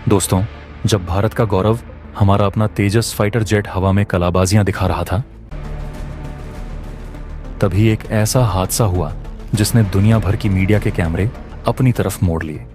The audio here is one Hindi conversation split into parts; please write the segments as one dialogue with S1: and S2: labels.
S1: दोस्तों, जब भारत का गौरव हमारा अपना तेजस फाइटर जेट हवा में कलाबाजियां दिखा रहा था, तभी एक ऐसा हादसा हुआ जिसने दुनिया भर की मीडिया के कैमरे अपनी तरफ मोड़ लिए।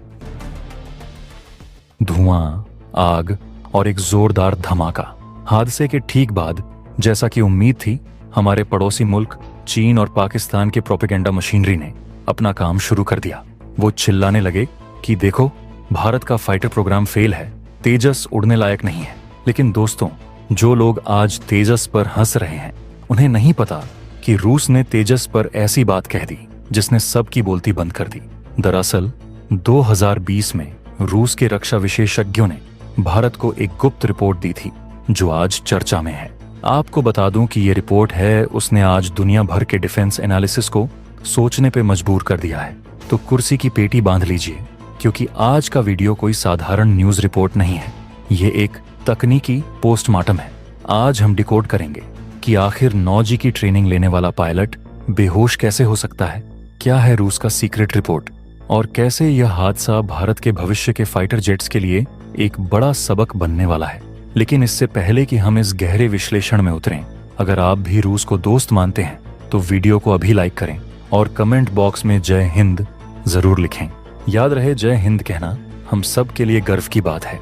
S1: धुआं, आग और एक जोरदार धमाका। हादसे के ठीक बाद, जैसा कि उम्मीद थी, हमारे पड़ोसी मुल्क चीन और पाकिस्तान के प्रोपेगेंडा मशीनरी ने अपना काम शुरू कर दिया। वो चिल्लाने लगे कि देखो, भारत का फाइटर प्रोग्राम फेल है, तेजस उड़ने लायक नहीं है। लेकिन दोस्तों, जो लोग आज तेजस पर हंस रहे हैं, उन्हें नहीं पता कि रूस ने तेजस पर ऐसी बात कह दी जिसने सबकी बोलती बंद कर दी। दरअसल 2020 में रूस के रक्षा विशेषज्ञों ने भारत को एक गुप्त रिपोर्ट दी थी जो आज चर्चा में है। आपको बता दूं कि ये रिपोर्ट है, उसने आज दुनिया भर के डिफेंस एनालिसिस को सोचने पे मजबूर कर दिया है। तो कुर्सी की पेटी बांध लीजिए, क्योंकि आज का वीडियो कोई साधारण न्यूज रिपोर्ट नहीं है, ये एक तकनीकी पोस्टमार्टम है। आज हम डिकोड करेंगे कि आखिर 9G की ट्रेनिंग लेने वाला पायलट बेहोश कैसे हो सकता है, क्या है रूस का सीक्रेट रिपोर्ट, और कैसे यह हादसा भारत के भविष्य के फाइटर जेट्स के लिए एक बड़ा सबक बनने वाला है। लेकिन इससे पहले कि हम इस गहरे विश्लेषण में उतरें, अगर आप भी रूस को दोस्त मानते हैं तो वीडियो को अभी लाइक करें और कमेंट बॉक्स में जय हिंद जरूर लिखें। याद रहे, जय हिंद कहना हम सब के लिए गर्व की बात है।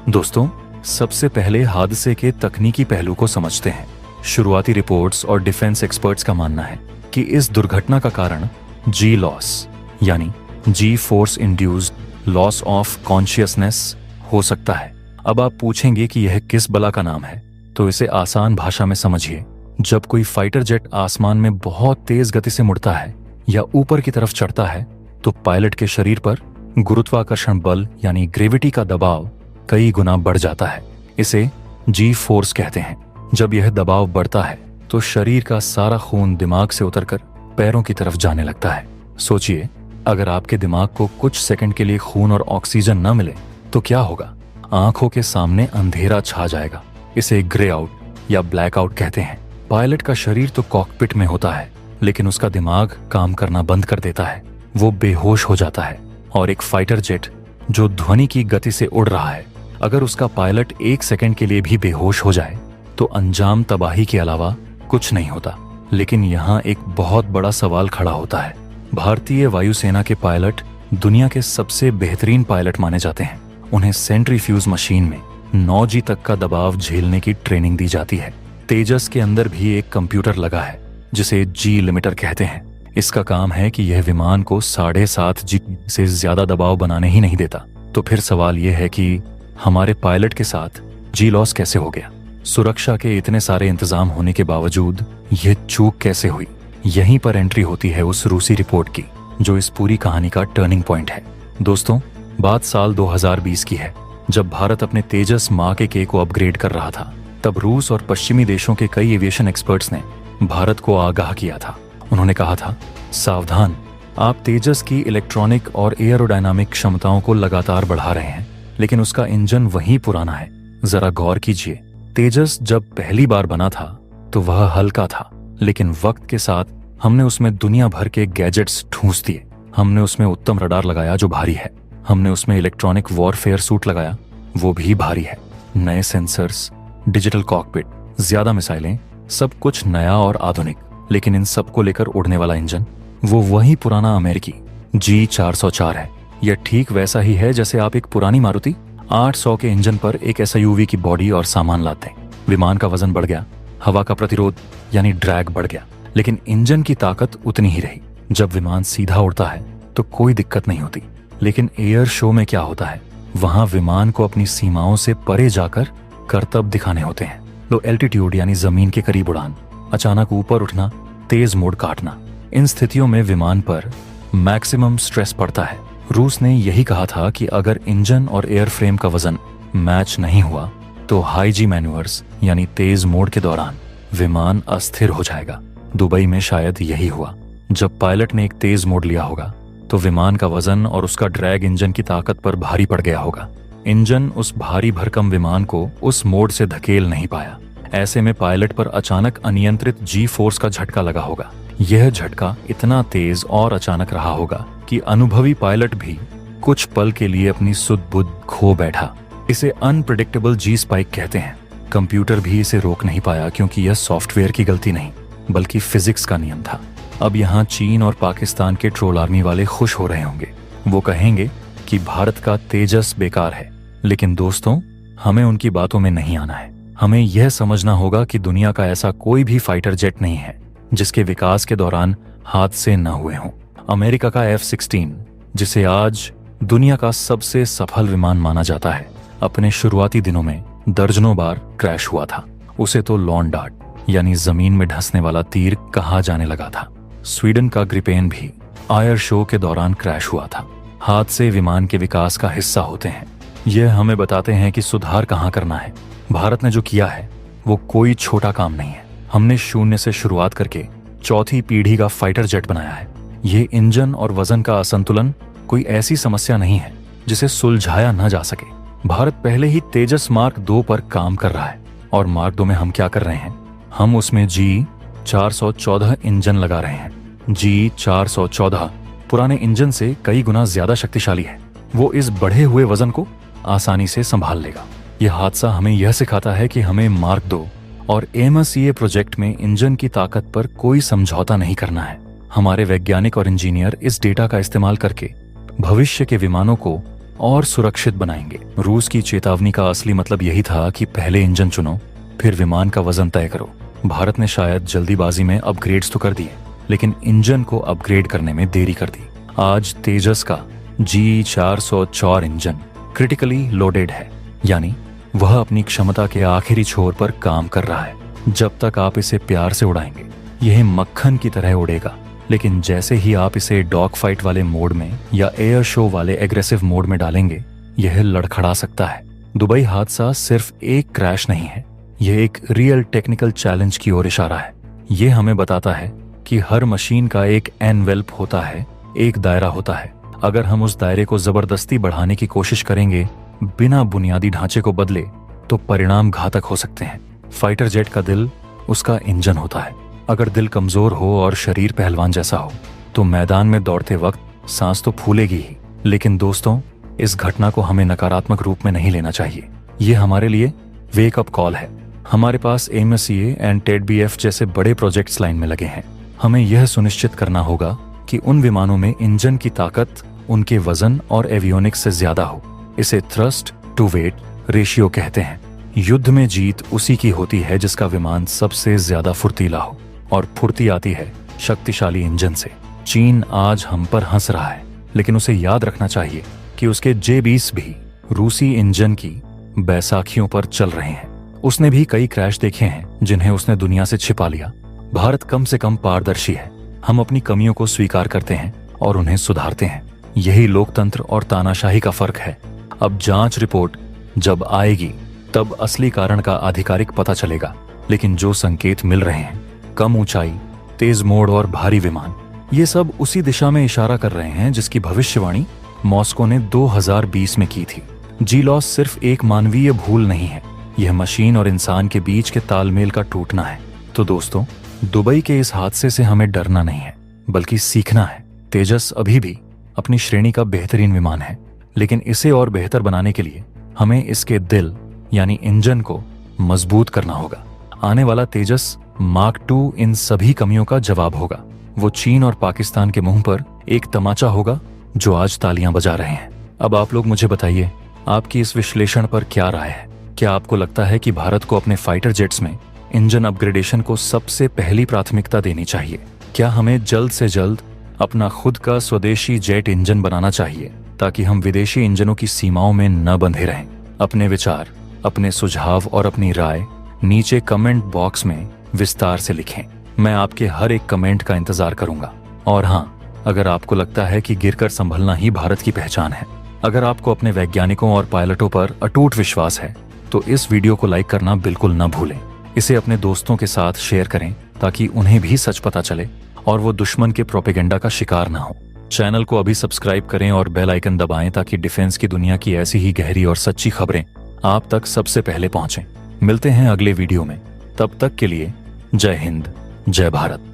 S1: दोस्तों, सबसे पहले हादसे के तकनीकी पहलू को समझते हैं। शुरुआती रिपोर्ट्स और डिफेंस एक्सपर्ट्स का मानना है कि इस दुर्घटना का कारण जी लॉस यानी G force induced loss of consciousness हो सकता है। अब आप पूछेंगे कि यह किस बला का नाम है, तो इसे आसान भाषा में समझिए। जब कोई फाइटर जेट आसमान में बहुत तेज गति से मुड़ता है या ऊपर की तरफ चढ़ता है, तो पायलट के शरीर पर गुरुत्वाकर्षण बल यानी ग्रेविटी का दबाव कई गुना बढ़ जाता है। इसे जी फोर्स कहते हैं। जब यह दबाव बढ़ता है तो शरीर का सारा खून दिमाग से उतरकर पैरों की तरफ जाने लगता है। सोचिए, अगर आपके दिमाग को कुछ सेकंड के लिए खून और ऑक्सीजन न मिले तो क्या होगा? आंखों के सामने अंधेरा छा जाएगा। इसे ग्रे आउट या ब्लैक आउट कहते हैं। पायलट का शरीर तो कॉकपिट में होता है, लेकिन उसका दिमाग काम करना बंद कर देता है। वो बेहोश हो जाता है। और एक फाइटर जेट जो ध्वनि की गति से उड़ रहा है, अगर उसका पायलट एक सेकंड के लिए भी बेहोश हो जाए तो अंजाम तबाही के अलावा कुछ नहीं होता। लेकिन यहाँ एक बहुत बड़ा सवाल खड़ा होता है। भारतीय वायुसेना के पायलट दुनिया के सबसे बेहतरीन पायलट माने जाते हैं। उन्हें सेंट्रीफ्यूज मशीन में 9G तक का दबाव झेलने की ट्रेनिंग दी जाती है। तेजस के अंदर भी एक कंप्यूटर लगा है जिसे जी लिमिटर कहते हैं। इसका काम है कि यह विमान को 7.5G से ज्यादा दबाव बनाने ही नहीं देता। तो फिर सवाल यह है कि हमारे पायलट के साथ जी लॉस कैसे हो गया? सुरक्षा के इतने सारे इंतजाम होने के बावजूद यह चूक कैसे हुई? यहीं पर एंट्री होती है उस रूसी रिपोर्ट की जो इस पूरी कहानी का टर्निंग पॉइंट है। दोस्तों, बात साल 2020 की है, जब भारत अपने तेजस मार्क के को अपग्रेड कर रहा था। तब रूस और पश्चिमी देशों के कई एविएशन एक्सपर्ट्स ने भारत को आगाह किया था। उन्होंने कहा था, सावधान, आप तेजस की इलेक्ट्रॉनिक और एयरोडायनामिक क्षमताओं को लगातार बढ़ा रहे हैं, लेकिन उसका इंजन वही पुराना है। जरा गौर कीजिए, तेजस जब पहली बार बना था तो वह हल्का था, लेकिन वक्त के साथ हमने उसमें दुनिया भर के गैजेट्स ठूंस दिए। हमने उसमें उत्तम रडार लगाया जो भारी है। हमने उसमें इलेक्ट्रॉनिक वॉरफेयर सूट लगाया, वो भी भारी है। नए सेंसर्स, डिजिटल कॉकपिट, ज्यादा मिसाइलें, सब कुछ नया और आधुनिक। लेकिन इन सबको लेकर उड़ने वाला इंजन वो वही पुराना अमेरिकी G404 है। यह ठीक वैसा ही है जैसे आप एक पुरानी मारुति 800 के इंजन पर एक SUV की बॉडी और सामान लाते हैं। विमान का वजन बढ़ गया, हवा का प्रतिरोध यानी ड्रैग बढ़ गया, लेकिन इंजन की ताकत उतनी ही रही। जब विमान सीधा उड़ता है तो कोई दिक्कत नहीं होती। लेकिन एयर शो में क्या होता है? वहां विमान को अपनी सीमाओं से परे जाकर करतब दिखाने होते हैं। लो एल्टीट्यूड यानी जमीन के करीब उड़ान, अचानक ऊपर उठना, तेज मोड़ काटना। इन स्थितियों में विमान पर मैक्सिमम स्ट्रेस पड़ता है। रूस ने यही कहा था कि अगर इंजन और एयरफ्रेम का वजन मैच नहीं हुआ तो हाई जी मैन्यूवर्स यानी तेज मोड़ के दौरान विमान अस्थिर हो जाएगा। दुबई में शायद यही हुआ। जब पायलट ने एक तेज मोड़ लिया होगा तो विमान का वजन और उसका ड्रैग इंजन की ताकत पर भारी पड़ गया होगा। इंजन उस भारी भरकम विमान को उस मोड़ से धकेल नहीं पाया। ऐसे में पायलट पर अचानक अनियंत्रित जी फोर्स का झटका लगा होगा। यह झटका इतना तेज और अचानक रहा होगा कि अनुभवी पायलट भी कुछ पल के लिए अपनी सुध बुध खो बैठा। इसे अनप्रिडिक्टेबल जी स्पाइक कहते हैं। कंप्यूटर भी इसे रोक नहीं पाया क्योंकि यह सॉफ्टवेयर की गलती नहीं बल्कि फिजिक्स का नियम था। अब यहाँ चीन और पाकिस्तान के ट्रोल आर्मी वाले खुश हो रहे होंगे। वो कहेंगे कि भारत का तेजस बेकार है, लेकिन दोस्तों हमें उनकी बातों में नहीं आना है। हमें यह समझना होगा कि दुनिया का ऐसा कोई भी फाइटर जेट नहीं है जिसके विकास के दौरान हादसे न हुए हों। अमेरिका का F-16, जिसे आज दुनिया का सबसे सफल विमान माना जाता है, अपने शुरुआती दिनों में दर्जनों बार क्रैश हुआ था। उसे तो लॉन डार्ट यानी जमीन में धंसने वाला तीर कहा जाने लगा था। स्वीडन का ग्रिपेन भी आयर शो के दौरान क्रैश हुआ था। हादसे विमान के विकास का हिस्सा होते हैं। यह हमें बताते हैं कि सुधार कहाँ करना है। भारत ने जो किया है वो कोई छोटा काम नहीं है। हमने शून्य से शुरुआत करके चौथी पीढ़ी का फाइटर जेट बनाया है। ये इंजन और वजन का असंतुलन कोई ऐसी समस्या नहीं है जिसे सुलझाया न जा सके। भारत पहले ही तेजस मार्क 2 पर काम कर रहा है और मार्क 2 में हम क्या कर रहे हैं? हम उसमें G414 इंजन लगा रहे हैं। G414 पुराने इंजन से कई गुना ज्यादा शक्तिशाली है। वो इस बढ़े हुए वजन को आसानी से संभाल लेगा। यह हादसा हमें यह सिखाता है कि हमें मार्क 2 और AMCA प्रोजेक्ट में इंजन की ताकत पर कोई समझौता नहीं करना है। हमारे वैज्ञानिक और इंजीनियर इस डेटा का इस्तेमाल करके भविष्य के विमानों को और सुरक्षित बनाएंगे। रूस की चेतावनी का असली मतलब यही था कि पहले इंजन चुनो, फिर विमान का वजन तय करो। भारत ने शायद जल्दीबाजी में अपग्रेड्स तो कर दिए, लेकिन इंजन को अपग्रेड करने में देरी कर दी। आज तेजस का G404 इंजन क्रिटिकली लोडेड है, यानी वह अपनी क्षमता के आखिरी छोर पर काम कर रहा है। जब तक आप इसे प्यार से उड़ाएंगे यह मक्खन की तरह उड़ेगा, लेकिन जैसे ही आप इसे डॉग फाइट वाले मोड में या एयर शो वाले एग्रेसिव मोड में डालेंगे यह लड़खड़ा सकता है। दुबई हादसा सिर्फ एक क्रैश नहीं है, यह एक रियल टेक्निकल चैलेंज की ओर इशारा है। यह हमें बताता है कि हर मशीन का एक एनवेल्प होता है, एक दायरा होता है। अगर हम उस दायरे को जबरदस्ती बढ़ाने की कोशिश करेंगे बिना बुनियादी ढांचे को बदले तो परिणाम घातक हो सकते हैं। फाइटर जेट का दिल उसका इंजन होता है। अगर दिल कमजोर हो और शरीर पहलवान जैसा हो तो मैदान में दौड़ते वक्त सांस तो फूलेगी ही। लेकिन दोस्तों इस घटना को हमें नकारात्मक रूप में नहीं लेना चाहिए। ये हमारे लिए वेकअप कॉल है। हमारे पास AMCA एंड TEDBF जैसे बड़े प्रोजेक्ट्स लाइन में लगे हैं। हमें यह सुनिश्चित करना होगा कि उन विमानों में इंजन की ताकत उनके वजन और एवियोनिक्स से ज्यादा हो। इसे थ्रस्ट टू वेट रेशियो कहते हैं। युद्ध में जीत उसी की होती है जिसका विमान सबसे ज्यादा फुर्तीला हो, और फुर्ती आती है शक्तिशाली इंजन से। चीन आज हम पर हंस रहा है, लेकिन उसे याद रखना चाहिए कि उसके J-20 भी रूसी इंजन की बैसाखियों पर चल रहे हैं। उसने भी कई क्रैश देखे हैं जिन्हें उसने दुनिया से छिपा लिया। भारत कम से कम पारदर्शी है। हम अपनी कमियों को स्वीकार करते हैं और उन्हें सुधारते हैं। यही लोकतंत्र और तानाशाही का फर्क है। अब जांच रिपोर्ट जब आएगी तब असली कारण का आधिकारिक पता चलेगा, लेकिन जो संकेत मिल रहे हैं, कम ऊंचाई, तेज मोड़ और भारी विमान, ये सब उसी दिशा में इशारा कर रहे हैं जिसकी भविष्यवाणी मॉस्को ने 2020 में की थी। जी-लॉस सिर्फ एक मानवीय भूल नहीं है, यह मशीन और इंसान के बीच के तालमेल का टूटना है। तो दोस्तों दुबई के इस हादसे से हमें डरना नहीं है बल्कि सीखना है। तेजस अभी भी अपनी श्रेणी का बेहतरीन विमान है, लेकिन इसे और बेहतर बनाने के लिए हमें इसके दिल यानी इंजन को मजबूत करना होगा। आने वाला तेजस मार्क 2 इन सभी कमियों का जवाब होगा। वो चीन और पाकिस्तान के मुंह पर एक तमाचा होगा जो आज तालियां बजा रहे हैं। अब आप लोग मुझे बताइए, आपकी इस विश्लेषण पर क्या राय है? क्या आपको लगता है कि भारत को अपने फाइटर जेट्स में इंजन अपग्रेडेशन को सबसे पहली प्राथमिकता देनी चाहिए? क्या हमें जल्द से जल्द अपना खुद का स्वदेशी जेट इंजन बनाना चाहिए ताकि हम विदेशी इंजनों की सीमाओं में न बंधे रहें? अपने विचार, अपने सुझाव और अपनी राय नीचे कमेंट बॉक्स में विस्तार से लिखें। मैं आपके हर एक कमेंट का इंतजार करूंगा। और हाँ, अगर आपको लगता है कि गिरकर संभलना ही भारत की पहचान है, अगर आपको अपने वैज्ञानिकों और पायलटों पर अटूट विश्वास है, तो इस वीडियो को लाइक करना बिल्कुल न भूलें। इसे अपने दोस्तों के साथ शेयर करें ताकि उन्हें भी सच पता चले और वो दुश्मन के प्रोपेगेंडा का शिकार ना हो। चैनल को अभी सब्सक्राइब करें और बेल आइकन दबाएं ताकि डिफेंस की दुनिया की ऐसी ही गहरी और सच्ची खबरें आप तक सबसे पहले पहुंचें। मिलते हैं अगले वीडियो में, तब तक के लिए जय हिंद, जय भारत।